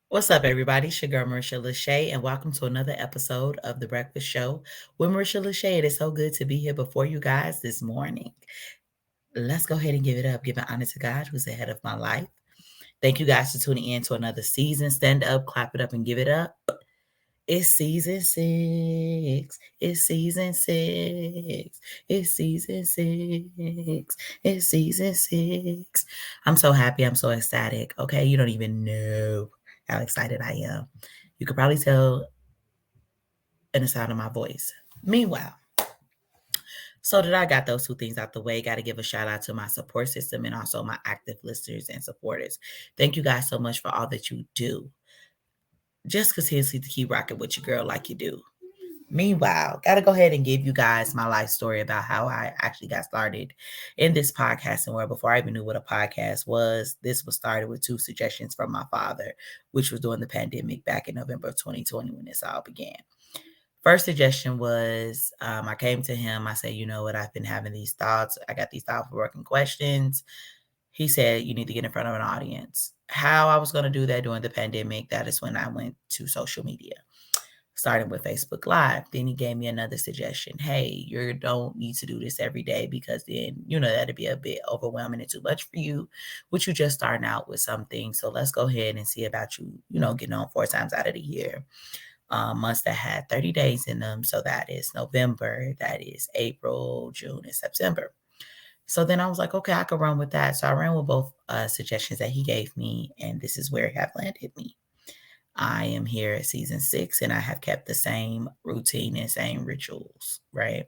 What's up, everybody? It's your girl, Marisha LaShay, and welcome to another episode of The Breakfast Show with Marisha LaShay. It is so good to be here before you guys this morning. Let's go ahead and give it up, giving honor to God, who's ahead of my life. Thank you guys for tuning in to another season. Stand up, clap it up, and give it up. It's season 6. It's season 6. It's season 6. It's season 6. I'm so happy. I'm so ecstatic. Okay. You don't even know how excited I am. You could probably tell in the sound of my voice. Meanwhile, so that I got those two things out the way, got to give a shout out to my support system and also my active listeners and supporters. Thank you guys so much for all that you do. Just continuously to keep rocking with your girl like you do. Meanwhile, got to go ahead and give you guys my life story about how I actually got started in this podcast and where before I even knew what a podcast was, this was started with two suggestions from my father, which was during the pandemic back in November of 2020 when this all began. First suggestion was I came to him. I said, you know what? I've been having these thoughts. I got these thought provoking questions. He said, you need to get in front of an audience. How I was going to do that during the pandemic, that is when I went to social media, starting with Facebook Live. Then he gave me another suggestion. Hey, you don't need to do this every day because then, that'd be a bit overwhelming and too much for you, which you just starting out with something. So let's go ahead and see about you, getting on 4 times out of the year. Months that had 30 days in them. So that is November, that is April, June, and September. So then I was like, okay, I could run with that. So I ran with both suggestions that he gave me, and this is where it have landed me. I am here at season 6, and I have kept the same routine and same rituals, right?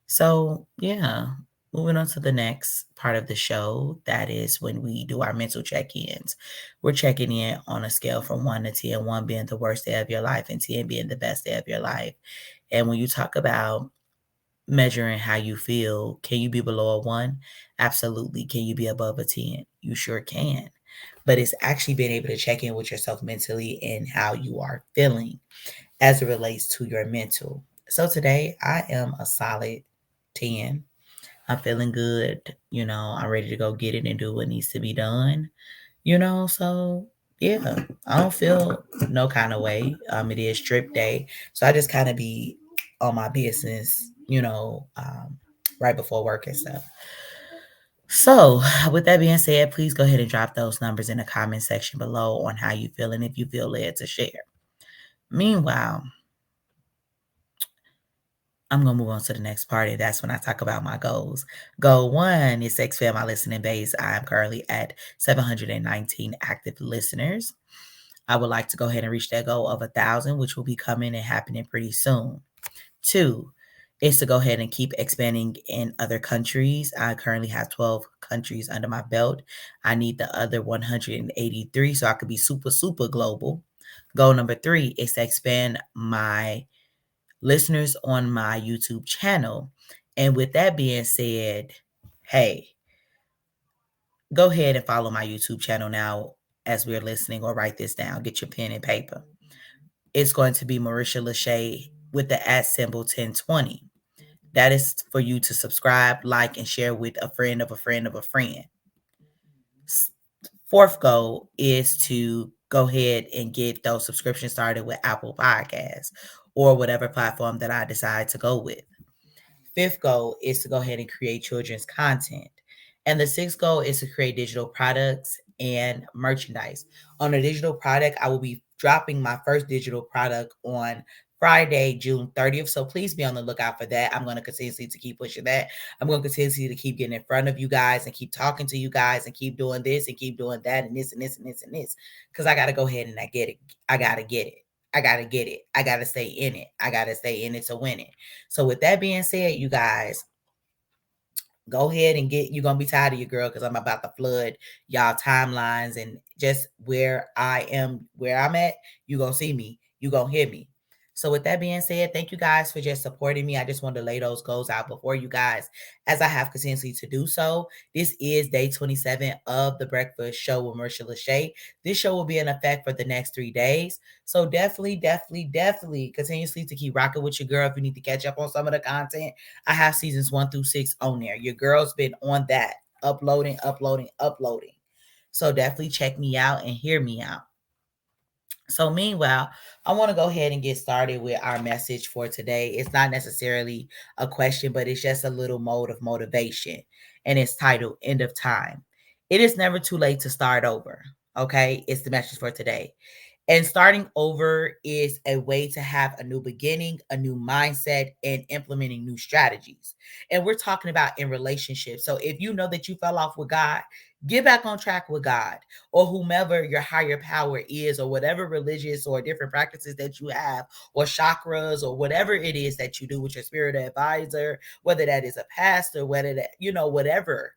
So, yeah, moving on to the next part of the show, that is when we do our mental check-ins. We're checking in on a scale from 1 to 10, 1 being the worst day of your life and 10 being the best day of your life. And when you talk about measuring how you feel, can you be below a 1? Absolutely. Can you be above a 10? You sure can. But it's actually being able to check in with yourself mentally and how you are feeling as it relates to your mental. So today I am a solid 10. I'm feeling good. I'm ready to go get it and do what needs to be done. So yeah, I don't feel no kind of way. It is trip day. So I just kind of be on my business, right before work and stuff. So, with that being said, please go ahead and drop those numbers in the comment section below on how you feel and if you feel led to share. Meanwhile, I'm going to move on to the next part. And that's when I talk about my goals. Goal 1 is to expand my listening base. I am currently at 719 active listeners. I would like to go ahead and reach that goal of 1,000, which will be coming and happening pretty soon. 2 is to go ahead and keep expanding in other countries. I currently have 12 countries under my belt. I need the other 183 so I could be super, super global. Goal number 3 is to expand my listeners on my YouTube channel. And with that being said, hey, go ahead and follow my YouTube channel now as we're listening, or write this down. Get your pen and paper. It's going to be Marisha LaShay with the @1020. That is for you to subscribe, like, and share with a friend of a friend of a friend. Fourth goal is to go ahead and get those subscriptions started with Apple Podcasts or whatever platform that I decide to go with. Fifth goal is to go ahead and create children's content. And the sixth goal is to create digital products and merchandise. On a digital product, I will be dropping my first digital product on Friday, June 30th. So please be on the lookout for that. I'm going to continuously to keep pushing that. I'm going to continuously to keep getting in front of you guys and keep talking to you guys and keep doing this and keep doing that and this and this and this and this. Because I got to go ahead and I get it. I got to get it. I got to get it. I got to stay in it. I got to stay in it to win it. So with that being said, you guys, go ahead and you're going to be tired of your girl because I'm about to flood y'all timelines and just where I'm at, you're going to see me. You're going to hear me. So with that being said, thank you guys for just supporting me. I just wanted to lay those goals out before you guys as I have continuously to do so. This is day 27 of the Breakfast Show with Marisha LaShay. This show will be in effect for the next 3 days. So definitely continuously to keep rocking with your girl. If you need to catch up on some of the content, I have seasons 1 through 6 on there. Your girl's been on that, uploading. So definitely check me out and hear me out. So, meanwhile, I want to go ahead and get started with our message for today. It's not necessarily a question, but it's just a little mode of motivation. And it's titled End of Time. It is never too late to start over. Okay. It's the message for today. And starting over is a way to have a new beginning, a new mindset, and implementing new strategies. And we're talking about in relationships. So if you know that you fell off with God, get back on track with God or whomever your higher power is, or whatever religious or different practices that you have, or chakras, or whatever it is that you do with your spirit advisor, whether that is a pastor, whether that, whatever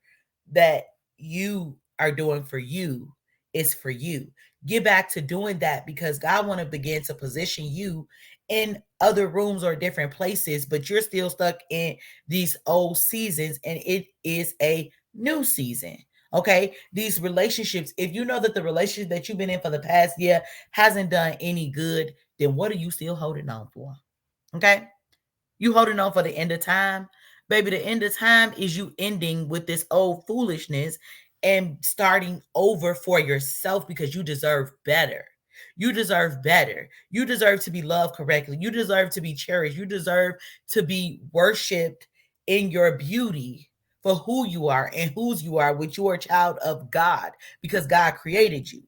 that you are doing for you is for you. Get back to doing that because God want to begin to position you in other rooms or different places, but you're still stuck in these old seasons and it is a new season. Okay. These relationships, if you know that the relationship that you've been in for the past year hasn't done any good, then what are you still holding on for? Okay. You holding on for the end of time? Baby, the end of time is you ending with this old foolishness and starting over for yourself because you deserve better. You deserve better. You deserve to be loved correctly. You deserve to be cherished. You deserve to be worshiped in your beauty for who you are and whose you are, which you are a child of God because God created you.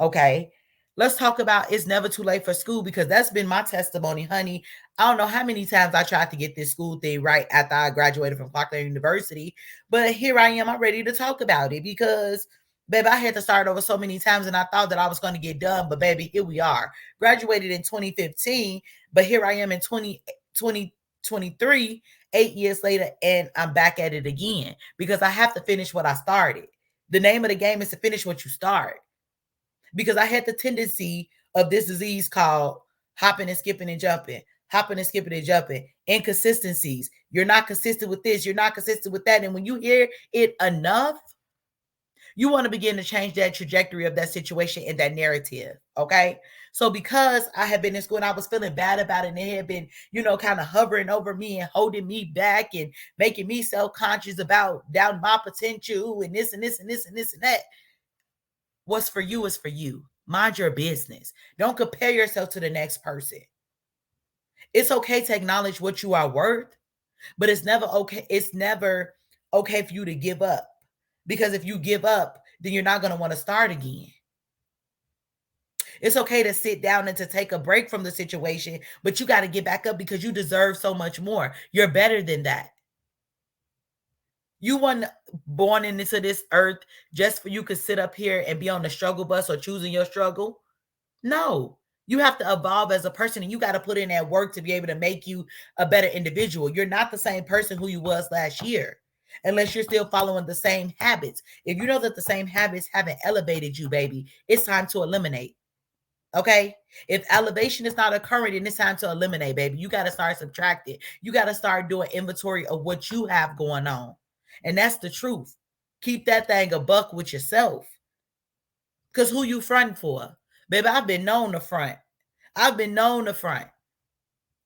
Okay. Let's talk about it's never too late for school because that's been my testimony, honey. I don't know how many times I tried to get this school thing right after I graduated from Clarkland University, but here I am. I'm ready to talk about it because, baby, I had to start over so many times and I thought that I was going to get done, but baby, here we are. Graduated in 2015, but here I am in 2023, 8 years later, and I'm back at it again because I have to finish what I started. The name of the game is to finish what you start because I had the tendency of this disease called hopping and skipping and jumping, hopping and skipping and jumping, inconsistencies. You're not consistent with this, you're not consistent with that. And when you hear it enough, you want to begin to change that trajectory of that situation and that narrative. Okay. So because I had been in school and I was feeling bad about it, and it had been, kind of hovering over me and holding me back and making me self-conscious about down my potential and this and this and this and this and that. What's for you is for you. Mind your business. Don't compare yourself to the next person. It's okay to acknowledge what you are worth, but it's never okay. It's never okay for you to give up. Because if you give up, then you're not going to want to start again. It's okay to sit down and to take a break from the situation, but you got to get back up because you deserve so much more. You're better than that. You weren't born into this earth just for you could sit up here and be on the struggle bus or choosing your struggle. No, you have to evolve as a person and you got to put in that work to be able to make you a better individual. You're not the same person who you was last year unless you're still following the same habits. If you know that the same habits haven't elevated you, baby, it's time to eliminate. Okay. If elevation is not occurring, then it's time to eliminate, baby. You got to start subtracting. You got to start doing inventory of what you have going on. And that's the truth. Keep that thing a buck with yourself. Because who you fronting for? Baby, I've been known to front. I've been known to front.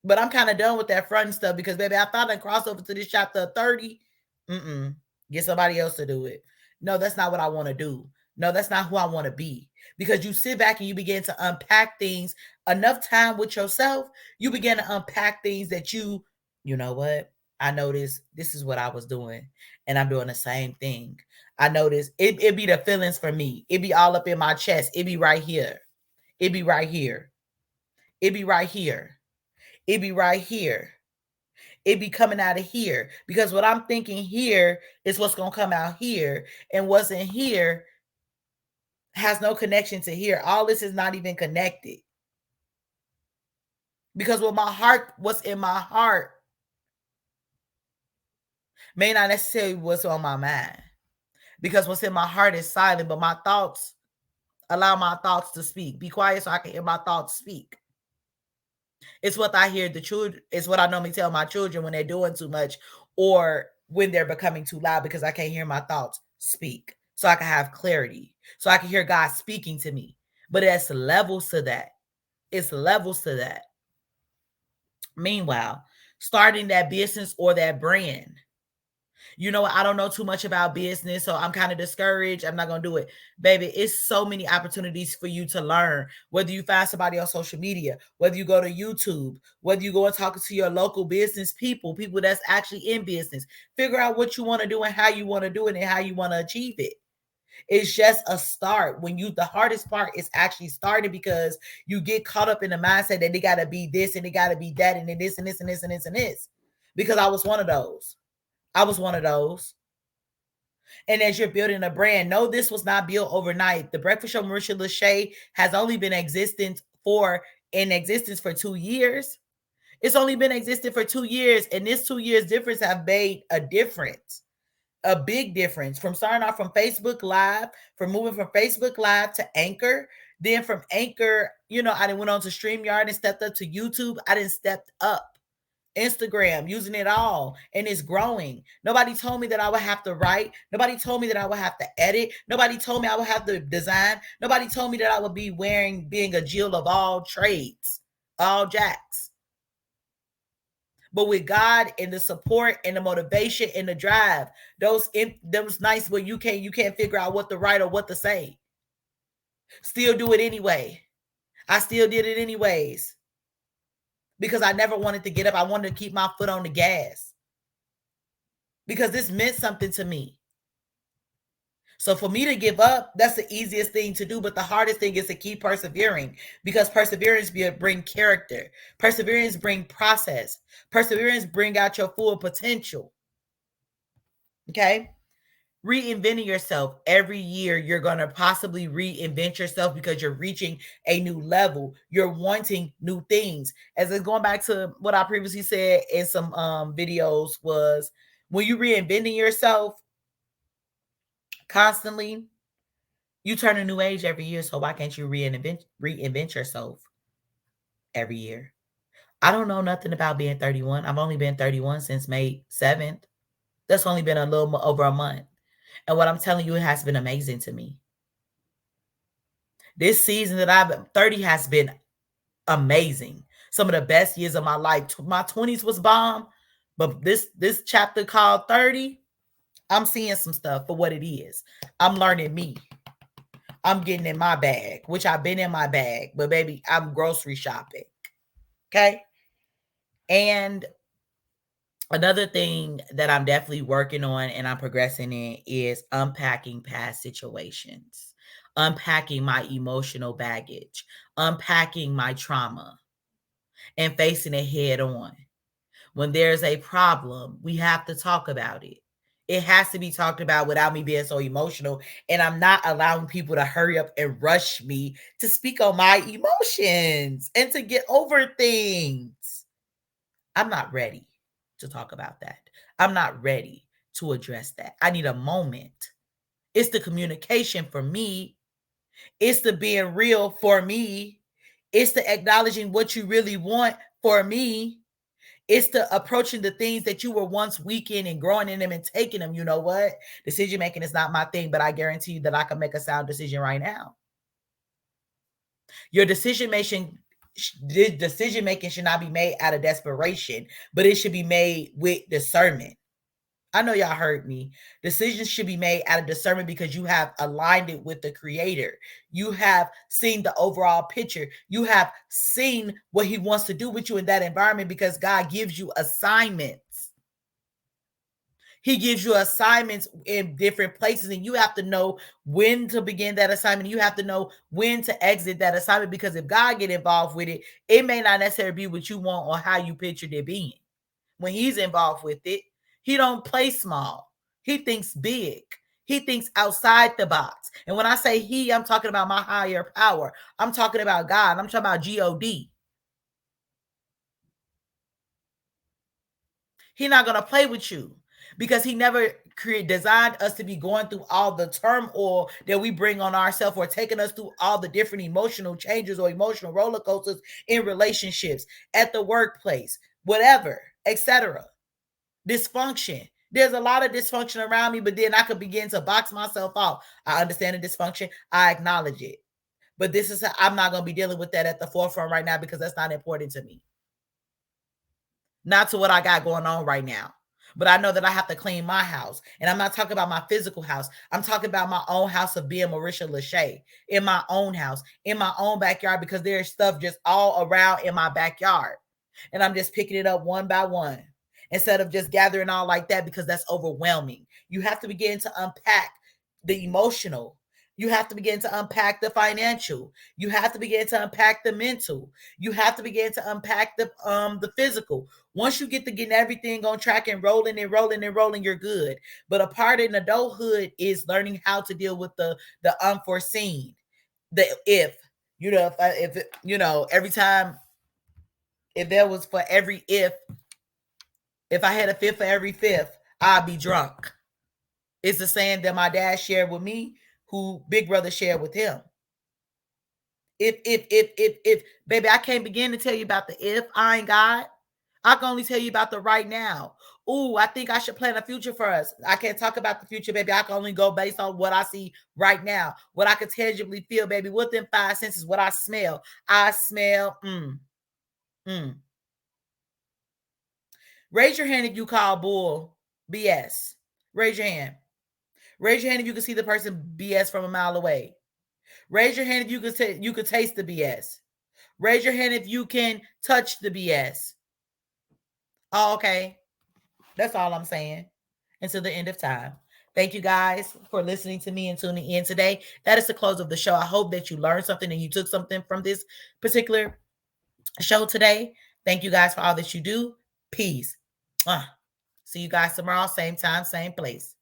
But I'm kind of done with that front stuff because, baby, I thought I'd cross over to this chapter 30. Get somebody else to do it. No, that's not what I want to do. No, that's not who I want to be. Because you sit back and you begin to unpack things enough time with yourself, you begin to unpack things that you know what? I noticed this is what I was doing, and I'm doing the same thing. I noticed it be the feelings for me. It be all up in my chest. It be right here. It be right here. It be right here. It be right here. It be coming out of here because what I'm thinking here is what's going to come out here, and what's in here has no connection to here. All this is not even connected because what's in my heart may not necessarily what's on my mind because what's in my heart is silent, but my thoughts allow my thoughts to speak. Be quiet so I can hear my thoughts speak. It's what I hear the children. It's what I normally tell my children when they're doing too much or when they're becoming too loud because I can't hear my thoughts speak. So I can have clarity. So I can hear God speaking to me. But it's levels to that. It's levels to that. Meanwhile, starting that business or that brand, You know what? I don't know too much about business, so I'm kind of discouraged. I'm not going to do it. Baby, it's so many opportunities for you to learn. Whether you find somebody on social media, whether you go to YouTube, whether you go and talk to your local business people, people that's actually in business, figure out what you want to do and how you want to do it and how you want to achieve it. It's just a start. The hardest part is actually starting, because you get caught up in the mindset that they got to be this and they got to be that and then this and this and this and this and this. Because I was one of those. I was one of those. And as you're building a brand, no, this was not built overnight. The Breakfast Show Marisha LaShay has only been in existence for 2 years. It's only been existing for 2 years, and this 2 years difference have made a difference, a big difference. From starting off from Facebook Live, from moving from Facebook Live to Anchor, then from Anchor, I didn't went on to StreamYard and stepped up to YouTube. I didn't step up Instagram, using it all, and it's growing. Nobody told me that I would have to write. Nobody told me that I would have to edit. Nobody told me I would have to design. Nobody told me that I would be being a Jill of all trades, all jacks. But with God and the support and the motivation and the drive, those nights where you can't figure out what to write or what to say, still do it anyway. I still did it anyways, because I never wanted to get up. I wanted to keep my foot on the gas, because this meant something to me. So for me to give up, that's the easiest thing to do. But the hardest thing is to keep persevering, because perseverance bring character. Perseverance bring process. Perseverance bring out your full potential. Okay? Reinventing yourself. Every year, you're going to possibly reinvent yourself, because you're reaching a new level. You're wanting new things. As it's going back to what I previously said in some videos, was when you reinventing yourself constantly, you turn a new age every year. So why can't you reinvent yourself every year? I don't know nothing about being 31. I've only been 31 since May 7th. That's only been a little over a month. And what I'm telling you, it has been amazing to me. This season that I've been 30 has been amazing. Some of the best years of my life. My 20s was bomb, but this chapter called 30, I'm seeing some stuff for what it is. I'm learning me. I'm getting in my bag, which I've been in my bag, but baby, I'm grocery shopping. Okay. And another thing that I'm definitely working on and I'm progressing in is unpacking past situations, unpacking my emotional baggage, unpacking my trauma, and facing it head on. When there's a problem, we have to talk about it. It has to be talked about without me being so emotional. And I'm not allowing people to hurry up and rush me to speak on my emotions and to get over things. I'm not ready to talk about that. I'm not ready to address that. I need a moment. It's the communication for me. It's the being real for me. It's the acknowledging what you really want for me. It's the approaching the things that you were once weak in and growing in them and taking them. You know what? Decision making is not my thing, but I guarantee you that I can make a sound decision right now. Your decision making should not be made out of desperation, but it should be made with discernment. I know y'all heard me. Decisions should be made out of discernment, because you have aligned it with the creator. You have seen the overall picture. You have seen what he wants to do with you in that environment, because God gives you assignments. He gives you assignments in different places, and you have to know when to begin that assignment. You have to know when to exit that assignment, because if God get involved with it, it may not necessarily be what you want or how you pictured it being. When he's involved with it, he don't play small. He thinks big. He thinks outside the box. And when I say he, I'm talking about my higher power. I'm talking about God. I'm talking about God. He's not going to play with you, because he never designed us to be going through all the turmoil that we bring on ourselves, or taking us through all the different emotional changes or emotional roller coasters in relationships, at the workplace, whatever, etc. Dysfunction. There's a lot of dysfunction around me, but then I could begin to box myself off. I understand the dysfunction. I acknowledge it. But I'm not going to be dealing with that at the forefront right now, because that's not important to me. Not to what I got going on right now. but I know that I have to clean my house. And I'm not talking about my physical house. I'm talking about my own house of being Marisha LaShay, in my own house, in my own backyard, because there's stuff just all around in my backyard. And I'm just picking it up one by one instead of just gathering all like that, because that's overwhelming. You have to begin to unpack the emotional. You have to begin to unpack the financial. You have to begin to unpack the mental. You have to begin to unpack the physical. Once you get to getting everything on track and rolling and rolling and rolling, you're good. But a part in adulthood is learning how to deal with the unforeseen. The if you know if you know every time, if there was for every if I had a fifth for every fifth, I'd be drunk. It's the saying that my dad shared with me, who Big Brother shared with him. If, baby, I can't begin to tell you about the if I ain't God. I can only tell you about the right now. Ooh, I think I should plan a future for us. I can't talk about the future, baby. I can only go based on what I see right now, what I can tangibly feel, baby. Within five senses, what I smell. I smell. Mm. Raise your hand if you call bull BS. Raise your hand. Raise your hand if you can see the person BS from a mile away. Raise your hand if you could taste the BS. Raise your hand if you can touch the BS. Oh, okay. That's all I'm saying. Until the end of time. Thank you guys for listening to me and tuning in today. That is the close of the show. I hope that you learned something and you took something from this particular show today. Thank you guys for all that you do. Peace. See you guys tomorrow, same time, same place.